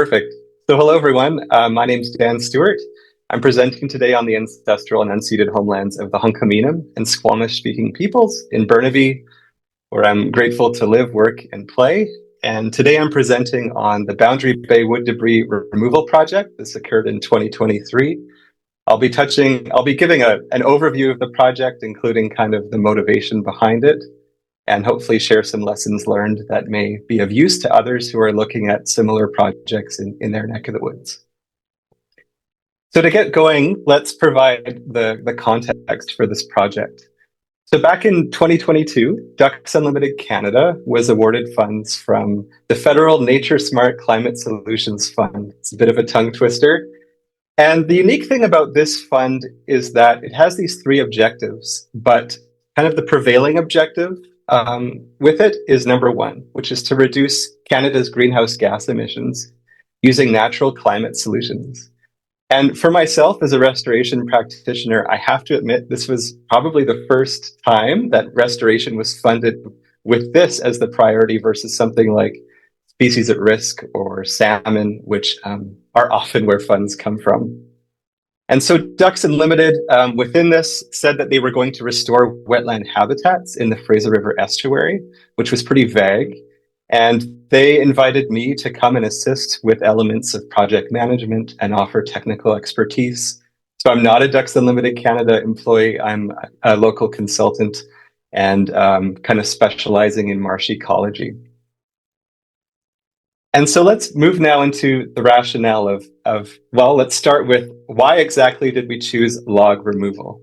Perfect. So hello, everyone. My name's Dan Stewart. I'm presenting today on the ancestral and unceded homelands of the Hunkaminam and Squamish-speaking peoples in Burnaby, where I'm grateful to live, work, and play. And today I'm presenting on the Boundary Bay Wood Debris Removal Project. This occurred in 2023. I'll be giving an overview of the project, including kind of the motivation behind it, and hopefully share some lessons learned that may be of use to others who are looking at similar projects in their neck of the woods. So to get going, let's provide the context for this project. So back in 2022, Ducks Unlimited Canada was awarded funds from the Federal Nature Smart Climate Solutions Fund. It's a bit of a tongue twister. And the unique thing about this fund is that it has these three objectives, but kind of the prevailing objective with it is number one, which is to reduce Canada's greenhouse gas emissions using natural climate solutions. And for myself as a restoration practitioner, I have to admit this was probably the first time that restoration was funded with this as the priority versus something like species at risk or salmon, which are often where funds come from. And so Ducks Unlimited within this said that they were going to restore wetland habitats in the Fraser River estuary, which was pretty vague. And they invited me to come and assist with elements of project management and offer technical expertise. So I'm not a Ducks Unlimited Canada employee. I'm a local consultant and kind of specializing in marsh ecology. And so let's move now into the rationale well, let's start with why exactly did we choose log removal?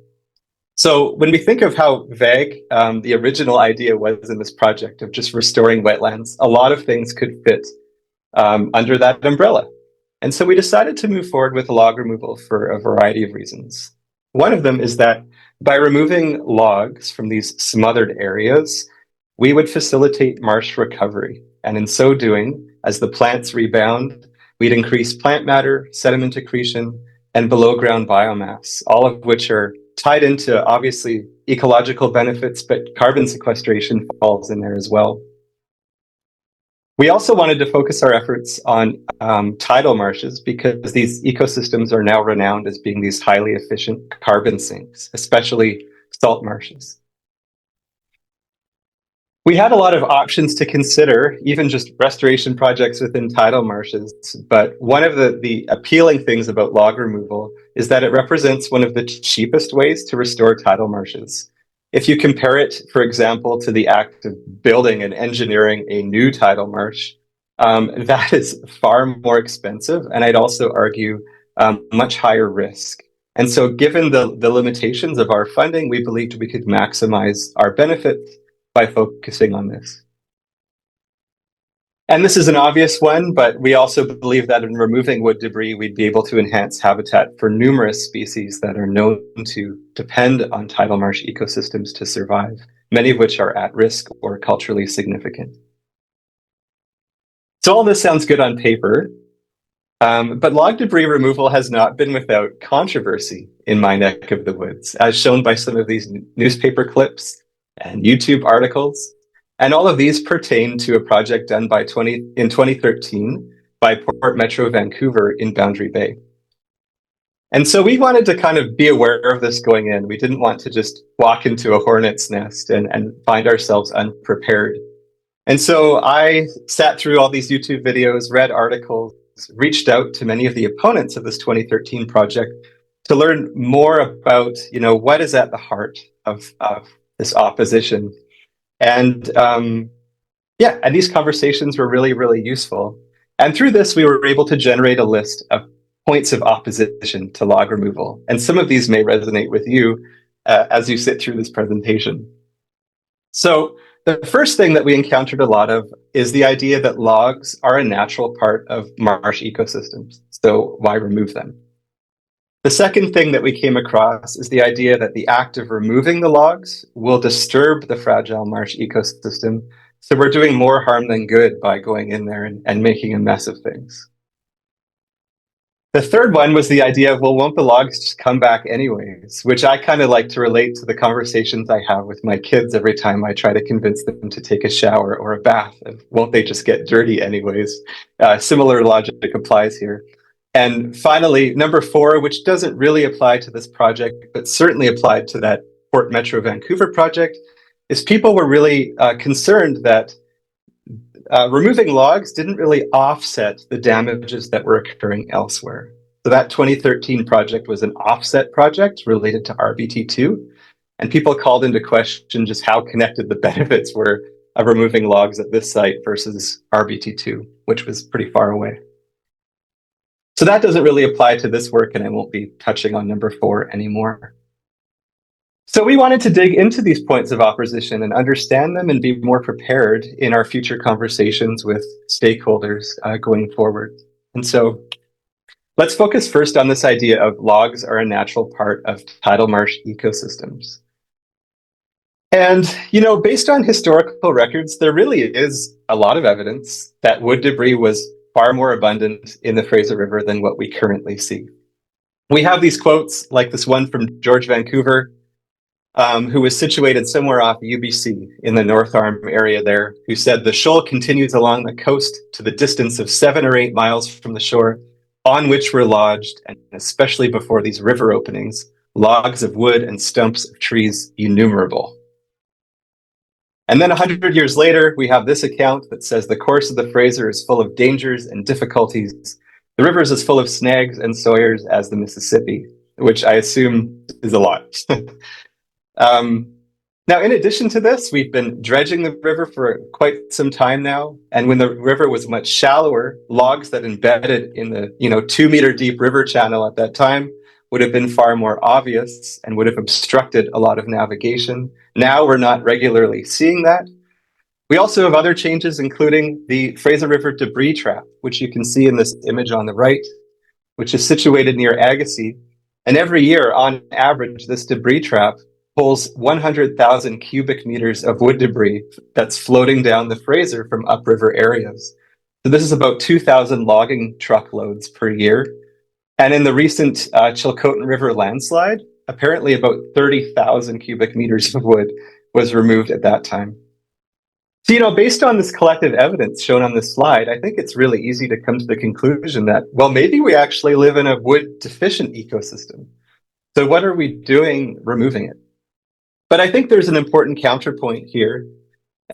So when we think of how vague the original idea was in this project of just restoring wetlands, a lot of things could fit under that umbrella. And so we decided to move forward with log removal for a variety of reasons. One of them is that by removing logs from these smothered areas, we would facilitate marsh recovery. And in so doing, as the plants rebound, we'd increase plant matter, sediment accretion, and below ground biomass, all of which are tied into obviously ecological benefits, but carbon sequestration falls in there as well. We also wanted to focus our efforts on tidal marshes because these ecosystems are now renowned as being these highly efficient carbon sinks, especially salt marshes. We had a lot of options to consider, even just restoration projects within tidal marshes. But one of the appealing things about log removal is that it represents one of the cheapest ways to restore tidal marshes. If you compare it, for example, to the act of building and engineering a new tidal marsh, that is far more expensive. And I'd also argue much higher risk. And so given the limitations of our funding, we believed we could maximize our benefits by focusing on this. And this is an obvious one, but we also believe that in removing wood debris, we'd be able to enhance habitat for numerous species that are known to depend on tidal marsh ecosystems to survive, many of which are at risk or culturally significant. So all this sounds good on paper, but log debris removal has not been without controversy in my neck of the woods, as shown by some of these newspaper clips and YouTube articles. And all of these pertain to a project done in 2013 by Port Metro Vancouver in Boundary Bay. And so we wanted to kind of be aware of this going in. We didn't want to just walk into a hornet's nest and find ourselves unprepared. And so I sat through all these YouTube videos, read articles, reached out to many of the opponents of this 2013 project to learn more about, what is at the heart of this opposition. And and these conversations were really, really useful. And through this, we were able to generate a list of points of opposition to log removal. And some of these may resonate with you as you sit through this presentation. So the first thing that we encountered a lot of is the idea that logs are a natural part of marsh ecosystems. So why remove them? The second thing that we came across is the idea that the act of removing the logs will disturb the fragile marsh ecosystem. So we're doing more harm than good by going in there and making a mess of things. The third one was the idea of, well, won't the logs just come back anyways? Which I kind of like to relate to the conversations I have with my kids every time I try to convince them to take a shower or a bath. And won't they just get dirty anyways? Similar logic applies here. And finally, number four, which doesn't really apply to this project, but certainly applied to that Port Metro Vancouver project, is people were really concerned that removing logs didn't really offset the damages that were occurring elsewhere. So that 2013 project was an offset project related to RBT2, and people called into question just how connected the benefits were of removing logs at this site versus RBT2, which was pretty far away. So that doesn't really apply to this work, and I won't be touching on number four anymore. So we wanted to dig into these points of opposition and understand them and be more prepared in our future conversations with stakeholders going forward. And so let's focus first on this idea of logs are a natural part of tidal marsh ecosystems. And, you know, based on historical records, there really is a lot of evidence that wood debris was far more abundant in the Fraser River than what we currently see. We have these quotes like this one from George Vancouver, who was situated somewhere off UBC in the North Arm area there, who said the shoal continues along the coast to the distance of 7 or 8 miles from the shore, on which were lodged, and especially before these river openings, logs of wood and stumps of trees innumerable. And then 100 years later, we have this account that says the course of the Fraser is full of dangers and difficulties. The river is as full of snags and sawyers as the Mississippi, which I assume is a lot. Now, in addition to this, we've been dredging the river for quite some time now. And when the river was much shallower, logs that embedded in the 2-meter deep river channel at that time would have been far more obvious and would have obstructed a lot of navigation. Now we're not regularly seeing that. We also have other changes, including the Fraser River debris trap, which you can see in this image on the right, which is situated near Agassiz. And every year, on average, this debris trap pulls 100,000 cubic meters of wood debris that's floating down the Fraser from upriver areas. So this is about 2,000 logging truckloads per year. And in the recent Chilcotin River landslide, apparently about 30,000 cubic meters of wood was removed at that time. So, you know, based on this collective evidence shown on this slide, I think it's really easy to come to the conclusion that, well, maybe we actually live in a wood deficient ecosystem. So what are we doing removing it? But I think there's an important counterpoint here.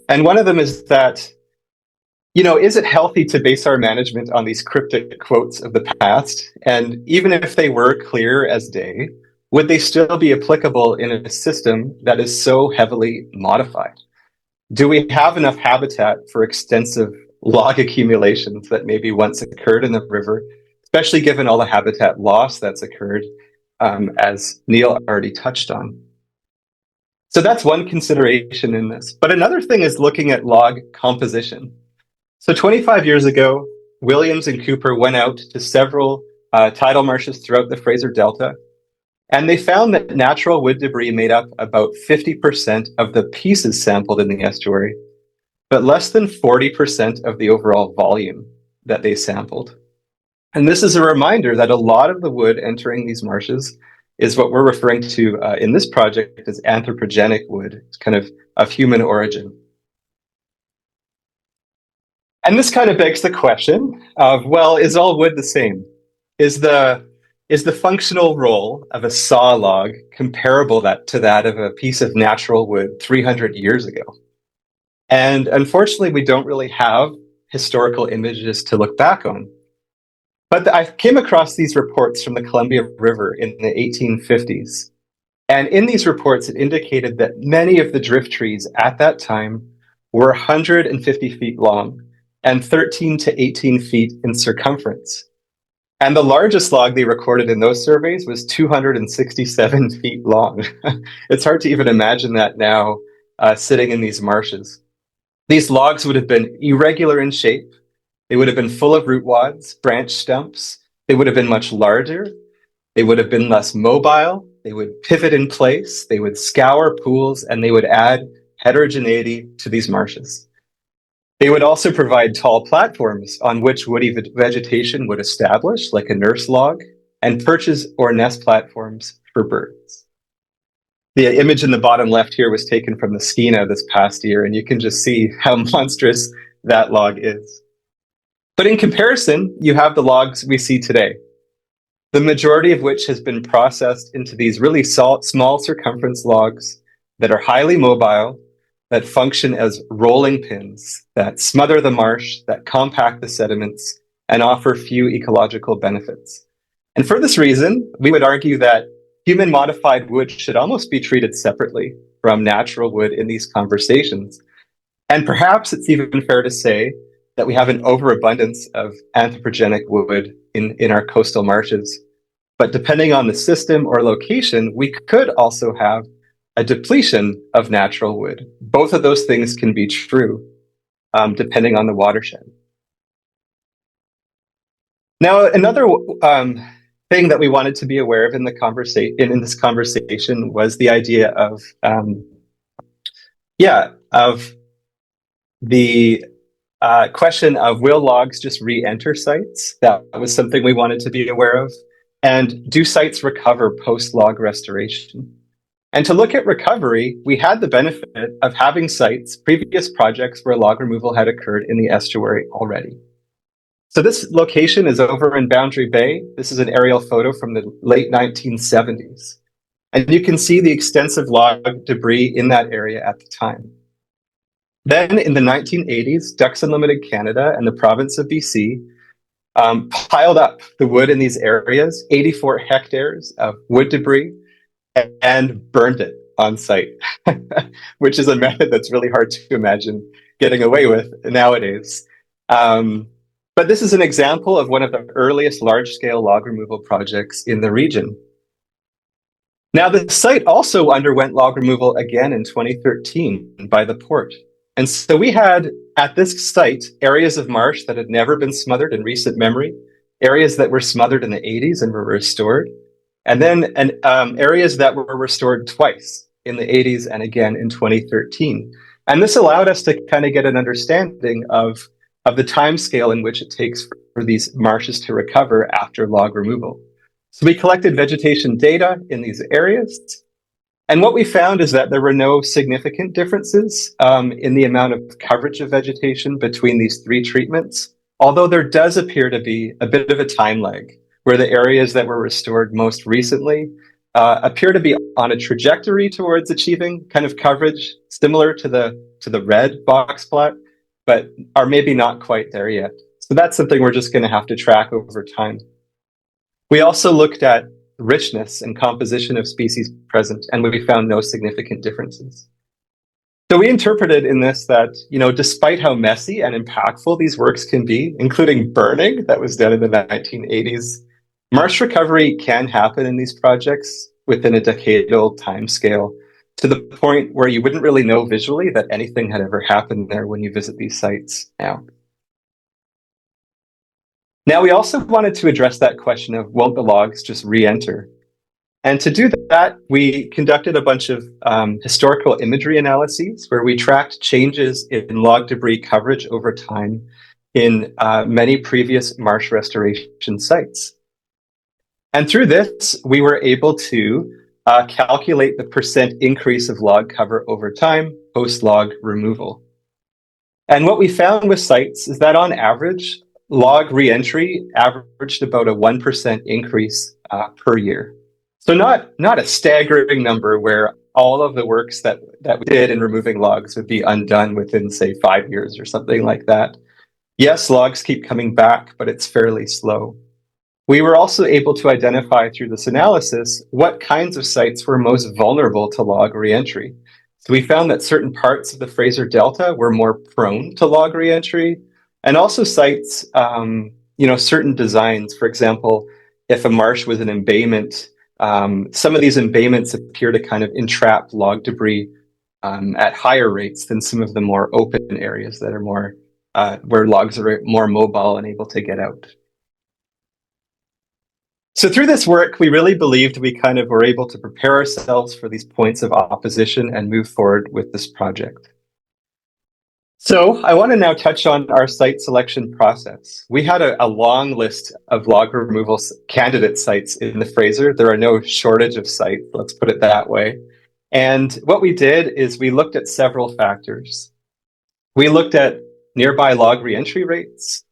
And one of them is that, you know, is it healthy to base our management on these cryptic quotes of the past? And even if they were clear as day, would they still be applicable in a system that is so heavily modified? Do we have enough habitat for extensive log accumulations that maybe once occurred in the river, especially given all the habitat loss that's occurred, as Neil already touched on? So that's one consideration in this. But another thing is looking at log composition. So 25 years ago, Williams and Cooper went out to several tidal marshes throughout the Fraser Delta, and they found that natural wood debris made up about 50% of the pieces sampled in the estuary, but less than 40% of the overall volume that they sampled. And this is a reminder that a lot of the wood entering these marshes is what we're referring to in this project as anthropogenic wood. It's kind of human origin. And this kind of begs the question of, well, is all wood the same? Is the functional role of a saw log comparable to that of a piece of natural wood 300 years ago? And unfortunately, we don't really have historical images to look back on. But I came across these reports from the Columbia River in the 1850s. And in these reports, it indicated that many of the drift trees at that time were 150 feet long and 13 to 18 feet in circumference. And the largest log they recorded in those surveys was 267 feet long. It's hard to even imagine that now sitting in these marshes. These logs would have been irregular in shape. They would have been full of root wads, branch stumps. They would have been much larger. They would have been less mobile. They would pivot in place. They would scour pools, and they would add heterogeneity to these marshes. They would also provide tall platforms on which woody vegetation would establish, like a nurse log, and perches or nest platforms for birds. The image in the bottom left here was taken from the Skeena this past year, and you can just see how monstrous that log is. But in comparison, you have the logs we see today, the majority of which has been processed into these really small circumference logs that are highly mobile, that function as rolling pins, that smother the marsh, that compact the sediments, and offer few ecological benefits. And for this reason, we would argue that human modified wood should almost be treated separately from natural wood in these conversations. And perhaps it's even fair to say that we have an overabundance of anthropogenic wood in our coastal marshes. But depending on the system or location, we could also have a depletion of natural wood. Both of those things can be true, depending on the watershed. Now, another thing that we wanted to be aware of in this conversation was the idea of the question of, will logs just re-enter sites? That was something we wanted to be aware of. And do sites recover post-log restoration? And to look at recovery, we had the benefit of having sites, previous projects where log removal had occurred in the estuary already. So this location is over in Boundary Bay. This is an aerial photo from the late 1970s. And you can see the extensive log debris in that area at the time. Then in the 1980s, Ducks Unlimited Canada and the province of BC piled up the wood in these areas, 84 hectares of wood debris, and burned it on site, which is a method that's really hard to imagine getting away with nowadays. But this is an example of one of the earliest large-scale log removal projects in the region. Now, the site also underwent log removal again in 2013 by the port. And so we had, at this site, areas of marsh that had never been smothered in recent memory, areas that were smothered in the 80s and were restored, and then areas that were restored twice in the 80s and again in 2013. And this allowed us to kind of get an understanding of the time scale in which it takes for these marshes to recover after log removal. So we collected vegetation data in these areas. And what we found is that there were no significant differences in the amount of coverage of vegetation between these three treatments, although there does appear to be a bit of a time lag, where the areas that were restored most recently appear to be on a trajectory towards achieving kind of coverage similar to the red box plot, but are maybe not quite there yet. So that's something we're just going to have to track over time. We also looked at richness and composition of species present, and we found no significant differences. So we interpreted in this that, despite how messy and impactful these works can be, including burning that was done in the 1980s, marsh recovery can happen in these projects within a decadal timescale, to the point where you wouldn't really know visually that anything had ever happened there when you visit these sites now. Now, we also wanted to address that question of, won't the logs just re-enter? And to do that, we conducted a bunch of historical imagery analyses where we tracked changes in log debris coverage over time in many previous marsh restoration sites. And through this, we were able to calculate the percent increase of log cover over time post-log removal. And what we found with sites is that on average, log reentry averaged about a 1% increase per year. So not a staggering number where all of the works that we did in removing logs would be undone within, say, 5 years or something like that. Yes, logs keep coming back, but it's fairly slow. We were also able to identify through this analysis what kinds of sites were most vulnerable to log reentry. So we found that certain parts of the Fraser Delta were more prone to log reentry, and also sites, certain designs. For example, if a marsh was an embayment, some of these embayments appear to kind of entrap log debris at higher rates than some of the more open areas that are more where logs are more mobile and able to get out. So through this work, we really believed we kind of were able to prepare ourselves for these points of opposition and move forward with this project. So I want to now touch on our site selection process. We had a long list of log removal candidate sites in the Fraser. There are no shortage of sites, let's put it that way. And what we did is we looked at several factors. We looked at nearby log reentry rates.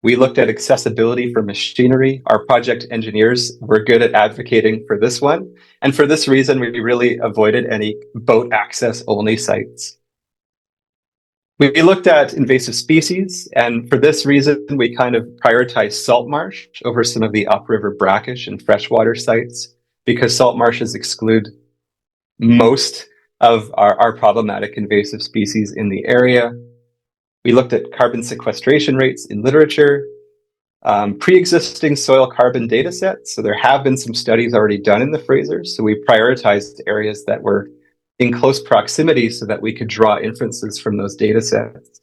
We looked at accessibility for machinery. Our project engineers were good at advocating for this one. And for this reason, we really avoided any boat access only sites. We looked at invasive species, and for this reason, we kind of prioritized salt marsh over some of the upriver brackish and freshwater sites, because salt marshes exclude most of our problematic invasive species in the area. We looked at carbon sequestration rates in literature, pre-existing soil carbon data sets. So there have been some studies already done in the Fraser. So we prioritized areas that were in close proximity so that we could draw inferences from those data sets.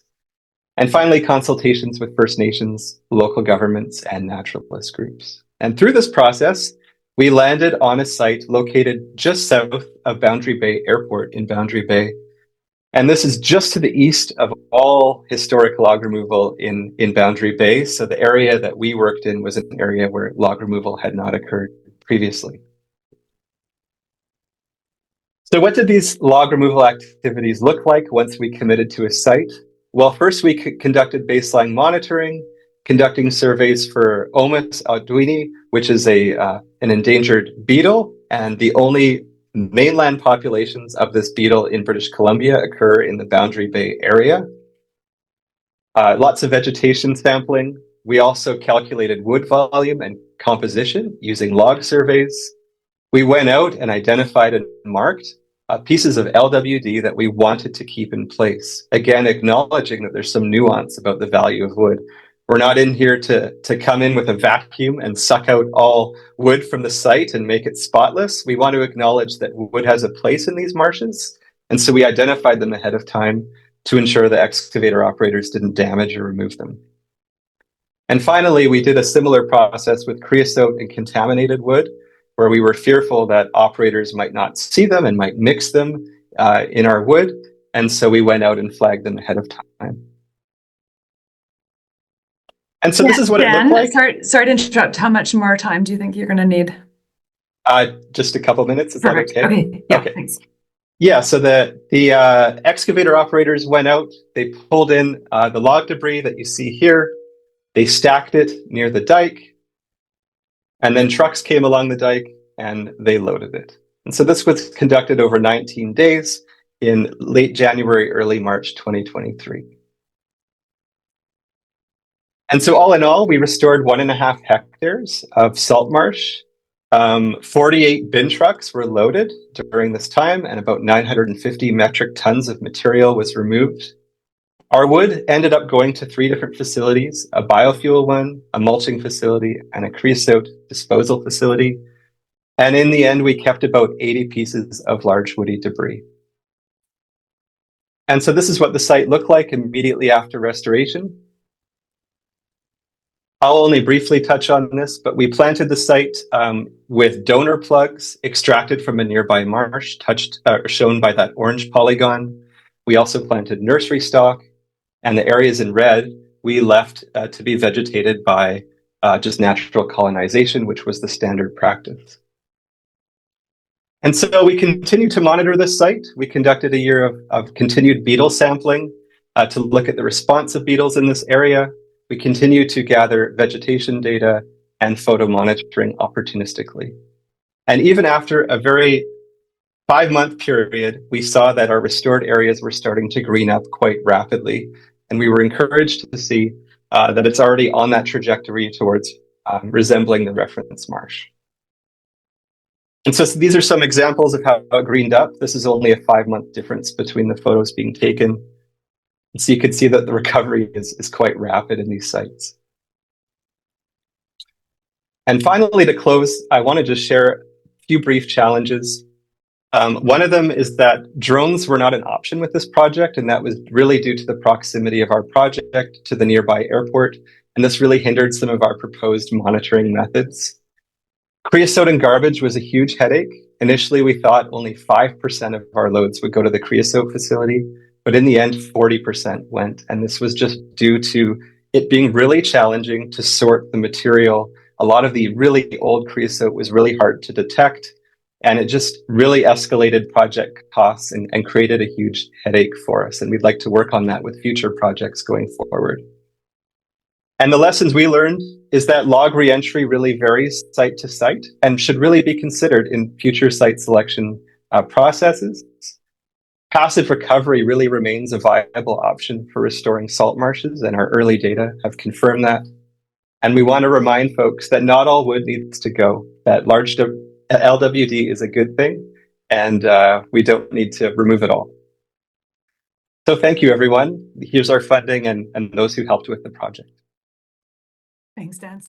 And finally, consultations with First Nations, local governments, and naturalist groups. And through this process, we landed on a site located just south of Boundary Bay Airport in Boundary Bay. And this is just to the east of all historic log removal in Boundary Bay. So the area that we worked in was an area where log removal had not occurred previously. So what did these log removal activities look like once we committed to a site? Well, first we conducted baseline monitoring, conducting surveys for Omus audwini, which is an endangered beetle, and the only mainland populations of this beetle in British Columbia occur in the Boundary Bay area. Lots of vegetation sampling. We also calculated wood volume and composition using log surveys. We went out and identified and marked pieces of LWD that we wanted to keep in place. Again, acknowledging that there's some nuance about the value of wood. We're not in here to come in with a vacuum and suck out all wood from the site and make it spotless. We want to acknowledge that wood has a place in these marshes. And so we identified them ahead of time to ensure the excavator operators didn't damage or remove them. And finally, we did a similar process with creosote and contaminated wood, where we were fearful that operators might not see them and might mix them in our wood. And so we went out and flagged them ahead of time. And so this is what it looked like. Sorry to interrupt. How much more time do you think you're going to need? Just a couple minutes. Is Perfect. that okay? Okay. Yeah, okay. Thanks. Yeah, so the excavator operators went out. They pulled in the log debris that you see here. They stacked it near the dike. And then trucks came along the dike and they loaded it. And so this was conducted over 19 days in late January, early March 2023. And so all in all, we restored 1.5 hectares of salt marsh. 48 bin trucks were loaded during this time, and about 950 metric tons of material was removed. Our wood ended up going to 3 different facilities, a biofuel one, a mulching facility, and a creosote disposal facility. And in the end, we kept about 80 pieces of large woody debris. And so this is what the site looked like immediately after restoration. I'll only briefly touch on this, but we planted the site with donor plugs extracted from a nearby marsh, shown by that orange polygon. We also planted nursery stock, and the areas in red we left to be vegetated by just natural colonization, which was the standard practice. And so we continued to monitor this site. We conducted a year of continued beetle sampling to look at the response of beetles in this area. We continue to gather vegetation data and photo monitoring opportunistically. And even after a very 5-month period, we saw that our restored areas were starting to green up quite rapidly. And we were encouraged to see that it's already on that trajectory towards resembling the reference marsh. And so these are some examples of how it greened up. This is only a 5-month difference between the photos being taken. So you can see that the recovery is quite rapid in these sites. And finally, to close, I want to just share a few brief challenges. One of them is that drones were not an option with this project, and that was really due to the proximity of our project to the nearby airport, and this really hindered some of our proposed monitoring methods. Creosote and garbage was a huge headache. Initially, we thought only 5% of our loads would go to the creosote facility, but in the end, 40% went. And this was just due to it being really challenging to sort the material. A lot of the really old creosote was really hard to detect, and it just really escalated project costs and created a huge headache for us. And we'd like to work on that with future projects going forward. And the lessons we learned is that log reentry really varies site to site and should really be considered in future site selection processes. Passive recovery really remains a viable option for restoring salt marshes, and our early data have confirmed that. And we want to remind folks that not all wood needs to go, that large LWD is a good thing, and we don't need to remove it all. So thank you, everyone. Here's our funding and those who helped with the project. Thanks, Dan.